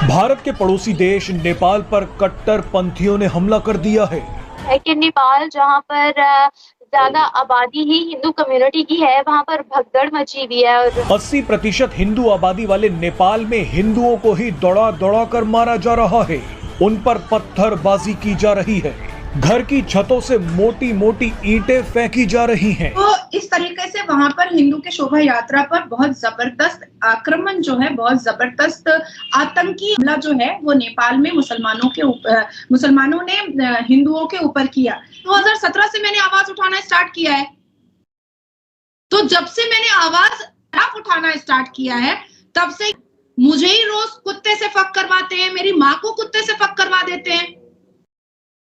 भारत के पड़ोसी देश नेपाल पर कट्टरपंथियों ने हमला कर दिया है कि नेपाल जहाँ पर ज्यादा आबादी ही हिंदू कम्युनिटी की है, वहाँ पर भगदड़ मची हुई है और 80% हिंदू आबादी वाले नेपाल में हिंदुओं को ही दौड़ा दौड़ा कर मारा जा रहा है। उन पर पत्थरबाजी की जा रही है, घर की छतों से मोटी मोटी ईंटें फेंकी जा रही हैं। तो इस तरीके से वहां पर हिंदू के शोभा यात्रा पर बहुत जबरदस्त आक्रमण जो है, बहुत जबरदस्त आतंकी हमला जो है वो नेपाल में मुसलमानों ने हिंदुओं के ऊपर किया। 2017 से मैंने आवाज उठाना स्टार्ट किया है। तो जब से मैंने आवाज उठाना स्टार्ट किया है, तब से मुझे ही रोज कुत्ते से फक करवाते हैं, मेरी माँ को कुत्ते से फक करवा देते हैं।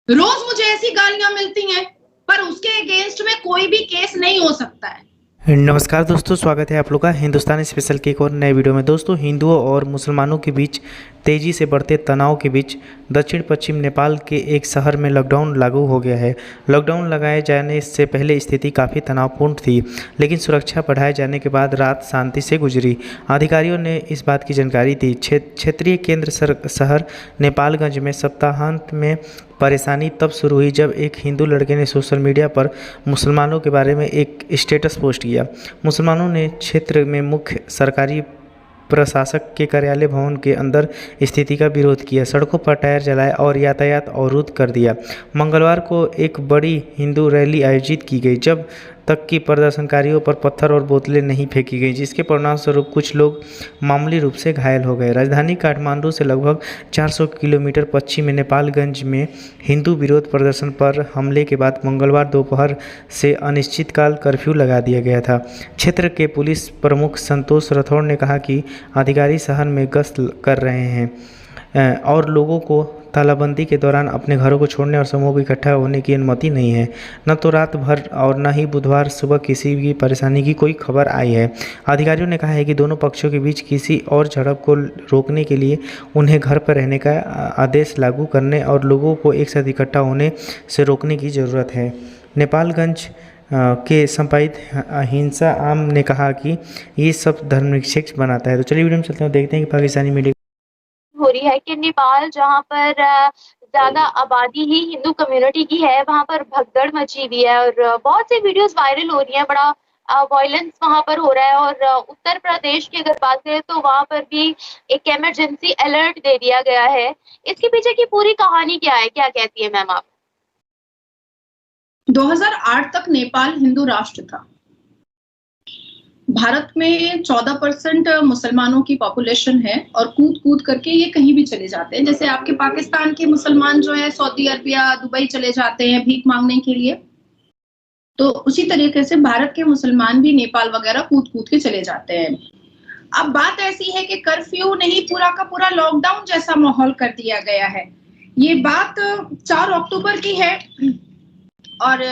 रोज मुझे ऐसी गालियां मिलती हैं, पर उसके अगेंस्ट में कोई भी केस नहीं हो सकता है। नमस्कार दोस्तों, स्वागत है आप लोग का हिंदुस्तानी स्पेशल की एक और नए वीडियो में। दोस्तों, हिंदुओं और मुसलमानों के बीच तेज़ी से बढ़ते तनाव के बीच दक्षिण पश्चिम नेपाल के एक शहर में लॉकडाउन लागू हो गया है। लॉकडाउन लगाए जाने से पहले स्थिति काफ़ी तनावपूर्ण थी, लेकिन सुरक्षा बढ़ाए जाने के बाद रात शांति से गुजरी। अधिकारियों ने इस बात की जानकारी दी। क्षेत्रीय केंद्र शहर नेपालगंज में सप्ताहांत में परेशानी तब शुरू हुई जब एक हिंदू लड़के ने सोशल मीडिया पर मुसलमानों के बारे में एक स्टेटस पोस्ट किया। मुसलमानों ने क्षेत्र में मुख्य सरकारी प्रशासक के कार्यालय भवन के अंदर स्थिति का विरोध किया, सड़कों पर टायर जलाए और यातायात अवरुद्ध कर दिया। मंगलवार को एक बड़ी हिंदू रैली आयोजित की गई, जब तक कि प्रदर्शनकारियों पर पत्थर और बोतलें नहीं फेंकी गई, जिसके परिणामस्वरूप कुछ लोग मामूली रूप से घायल हो गए। राजधानी काठमांडू से लगभग 400 किलोमीटर पश्चिम में नेपालगंज में हिंदू विरोध प्रदर्शन पर हमले के बाद मंगलवार दोपहर से अनिश्चितकाल कर्फ्यू लगा दिया गया था। क्षेत्र के पुलिस प्रमुख संतोष राठौड़ ने कहा कि अधिकारी शहर में गश्त कर रहे हैं और लोगों को तालाबंदी के दौरान अपने घरों को छोड़ने और समूह को इकट्ठा होने की अनुमति नहीं है। न तो रात भर और न ही बुधवार सुबह किसी भी परेशानी की कोई खबर आई है। अधिकारियों ने कहा है कि दोनों पक्षों के बीच किसी और झड़प को रोकने के लिए उन्हें घर पर रहने का आदेश लागू करने और लोगों को एक साथ इकट्ठा होने से रोकने की ज़रूरत है। नेपालगंज के संपादित हिंसा आम ने कहा कि ये सब धर्मनिरपेक्ष बनाता है। तो चलिए वीडियो में चलते हैं, देखते हैं कि पाकिस्तानी मीडिया हो रही है कि नेपाल जहाँ पर ज्यादा आबादी ही हिंदू कम्युनिटी की है, वहाँ पर भगदड़ मची हुई है और बहुत सी वीडियोस वायरल हो रही हैं। बड़ा वायलेंस वहाँ पर हो रहा है और उत्तर प्रदेश की अगर बात करें तो वहाँ पर भी एक इमरजेंसी अलर्ट दे दिया गया है। इसके पीछे की पूरी कहानी क्या है, क्या कहती है मैम आप? 2008 तक नेपाल हिंदू राष्ट्र था। भारत में 14% मुसलमानों की पॉपुलेशन है और कूद कूद करके ये कहीं भी चले जाते हैं। जैसे आपके पाकिस्तान के मुसलमान जो है सऊदी अरबिया, दुबई चले जाते हैं भीख मांगने के लिए, तो उसी तरीके से भारत के मुसलमान भी नेपाल वगैरह कूद कूद के चले जाते हैं। अब बात ऐसी है कि कर्फ्यू नहीं, पूरा का पूरा लॉकडाउन जैसा माहौल कर दिया गया है। ये बात 4 अक्टूबर की है और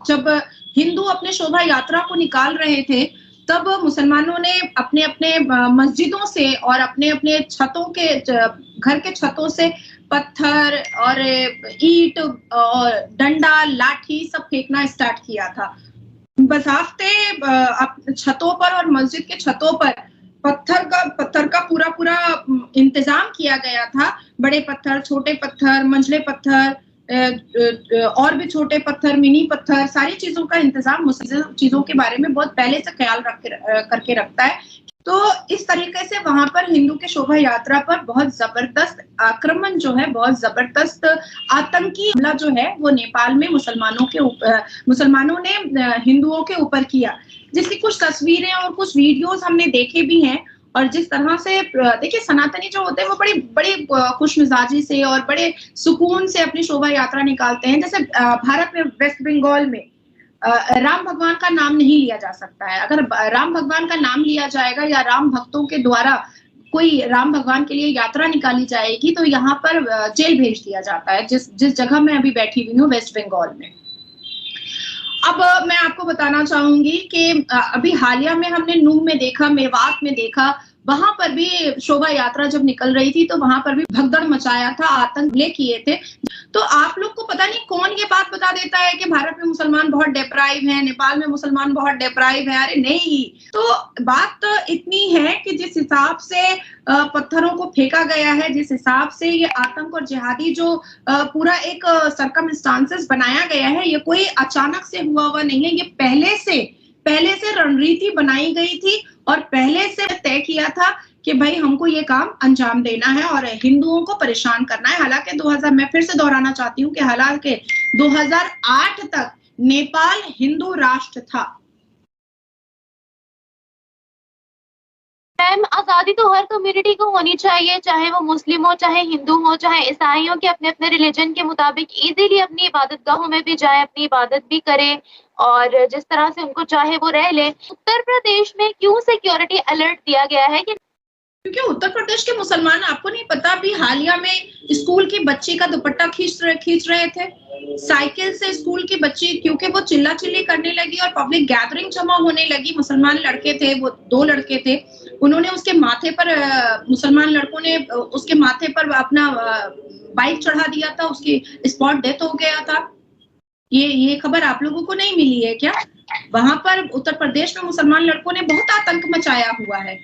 जब हिंदू अपने शोभा यात्रा को निकाल रहे थे, तब मुसलमानों ने अपने अपने मस्जिदों से और अपने अपने छतों के घर के छतों से पत्थर और ईंट और डंडा, लाठी सब फेंकना स्टार्ट किया था। बज़ाफ्ते छतों पर और मस्जिद के छतों पर पत्थर का पूरा इंतजाम किया गया था। बड़े पत्थर, छोटे पत्थर, मंझले पत्थर और भी छोटे पत्थर, मिनी पत्थर, सारी चीजों का इंतजाम चीजों के बारे में बहुत पहले से ख्याल करके रखता है। तो इस तरीके से वहां पर हिंदू के शोभा यात्रा पर बहुत जबरदस्त आक्रमण जो है, बहुत जबरदस्त आतंकी हमला जो है वो नेपाल में मुसलमानों ने हिंदुओं के ऊपर किया, जिसकी कुछ तस्वीरें और कुछ वीडियोस हमने देखे भी हैं। और जिस तरह से देखिए, सनातनी जो होते हैं वो बड़ी खुश मिजाजी से और बड़े सुकून से अपनी शोभा यात्रा निकालते हैं। जैसे भारत में वेस्ट बंगाल में राम भगवान का नाम नहीं लिया जा सकता है। अगर राम भगवान का नाम लिया जाएगा या राम भक्तों के द्वारा कोई राम भगवान के लिए यात्रा निकाली जाएगी, तो यहाँ पर जेल भेज दिया जाता है। जिस जगह मैं अभी बैठी हुई हूँ, वेस्ट बंगाल में। अब मैं आपको बताना चाहूंगी कि अभी हालिया में हमने नूह में देखा, मेवात में देखा, वहां पर भी शोभा यात्रा जब निकल रही थी तो वहां पर भी भगदड़ मचाया था, आतंक हमले किए थे। तो आप लोग को पता नहीं कौन ये बात बता देता है कि भारत में मुसलमान बहुत डिप्राइव हैं, नेपाल में मुसलमान बहुत डिप्राइव है। अरे नहीं, तो बात तो इतनी है कि जिस हिसाब से पत्थरों को फेंका गया है, जिस हिसाब से ये आतंक और जिहादी जो पूरा एक सर्कमस्टांसेस बनाया गया है, ये कोई अचानक से हुआ नहीं है। ये पहले से रणनीति बनाई गई थी और पहले से तय किया था कि भाई हमको ये काम अंजाम देना है और हिंदुओं को परेशान करना है। हालांकि 2000, मैं फिर से दोहराना चाहती हूँ कि हालांकि 2008 तक नेपाल हिंदू राष्ट्र था। मैम, आजादी तो हर कम्युनिटी को होनी चाहिए, चाहे वो मुस्लिम हो, चाहे हिंदू हो, चाहे ईसाई हो, कि अपने अपने रिलीजन के मुताबिक इजीली अपनी इबादत गाहों में भी जाए, अपनी इबादत भी करें और जिस तरह से उनको चाहे वो रह ले। उत्तर प्रदेश में क्यों सिक्योरिटी अलर्ट दिया गया है? क्योंकि उत्तर प्रदेश के मुसलमान, आपको नहीं पता, अभी हालिया में स्कूल की बच्ची का दुपट्टा खींच रहे थे साइकिल से। स्कूल की बच्ची, क्योंकि वो चिल्ला चिल्ली करने लगी और पब्लिक गैदरिंग जमा होने लगी। मुसलमान लड़के थे, वो 2 लड़के थे, उन्होंने उसके माथे पर, मुसलमान लड़कों ने उसके माथे पर अपना बाइक चढ़ा दिया था, उसकी स्पॉट डेथ हो गया था। ये खबर आप लोगों को नहीं मिली है क्या? वहां पर उत्तर प्रदेश में मुसलमान लड़कों ने बहुत आतंक मचाया हुआ है,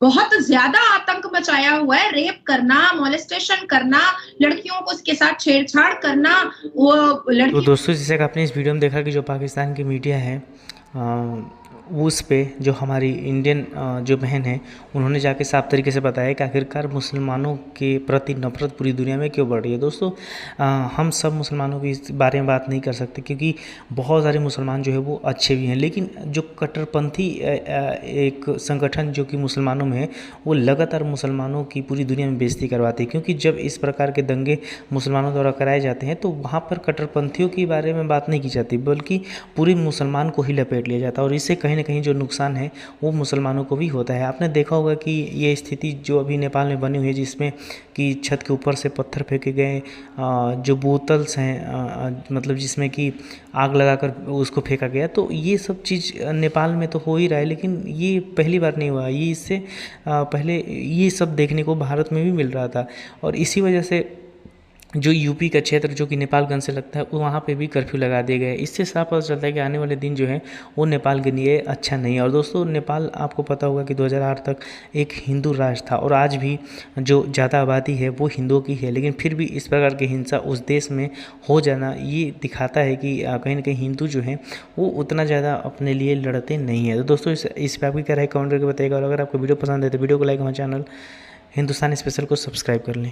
बहुत ज्यादा आतंक मचाया हुआ है। रेप करना, मोलेस्टेशन करना, लड़कियों को उसके साथ छेड़छाड़ करना, वो लड़की। तो दोस्तों, जैसे कि आपने इस वीडियो में देखा कि जो पाकिस्तान की मीडिया है उस पे जो हमारी इंडियन जो बहन है, उन्होंने जाके साफ तरीके से बताया कि आखिरकार मुसलमानों के प्रति नफरत पूरी दुनिया में क्यों बढ़ रही है। दोस्तों, हम सब मुसलमानों की इस बारे में बात नहीं कर सकते क्योंकि बहुत सारे मुसलमान जो है वो अच्छे भी हैं, लेकिन जो कट्टरपंथी एक संगठन जो कि मुसलमानों में है, वो लगातार मुसलमानों की पूरी दुनिया में बेइज्जती करवाते हैं। क्योंकि जब इस प्रकार के दंगे मुसलमानों द्वारा कराए जाते हैं तो वहाँ पर कट्टरपंथियों के बारे में बात नहीं की जाती, बल्कि पूरे मुसलमान को ही लपेट लिया जाता है और इससे कहीं ना कहीं जो नुकसान है वो मुसलमानों को भी होता है। आपने देखा होगा कि ये स्थिति जो अभी नेपाल में बनी हुई है, जिसमें कि छत के ऊपर से पत्थर फेंके गए, जो बोतल्स हैं, मतलब जिसमें कि आग लगाकर उसको फेंका गया, तो ये सब चीज़ नेपाल में तो हो ही रहा है, लेकिन ये पहली बार नहीं हुआ। ये इससे पहले ये सब देखने को भारत में भी मिल रहा था और इसी वजह से जो यूपी का क्षेत्र जो कि नेपालगंज से लगता है, वहाँ पे भी कर्फ्यू लगा दिए गए। इससे साफ पता चलता है कि आने वाले दिन जो है वो नेपाल के लिए अच्छा नहीं है। और दोस्तों, नेपाल आपको पता होगा कि 2008 तक एक हिंदू राष्ट्र था और आज भी जो ज़्यादा आबादी है वो हिंदुओं की है, लेकिन फिर भी इस प्रकार की हिंसा उस देश में हो जाना ये दिखाता है कि कहीं ना कहीं हिंदू जो हैं वो उतना ज़्यादा अपने लिए लड़ते नहीं है। तो दोस्तों, इस पर आपकी क्या राय कमेंट करके बताइएगा और अगर आपको वीडियो पसंद है तो वीडियो को लाइक, हमारे चैनल हिंदुस्तानी स्पेशल को सब्सक्राइब कर लें।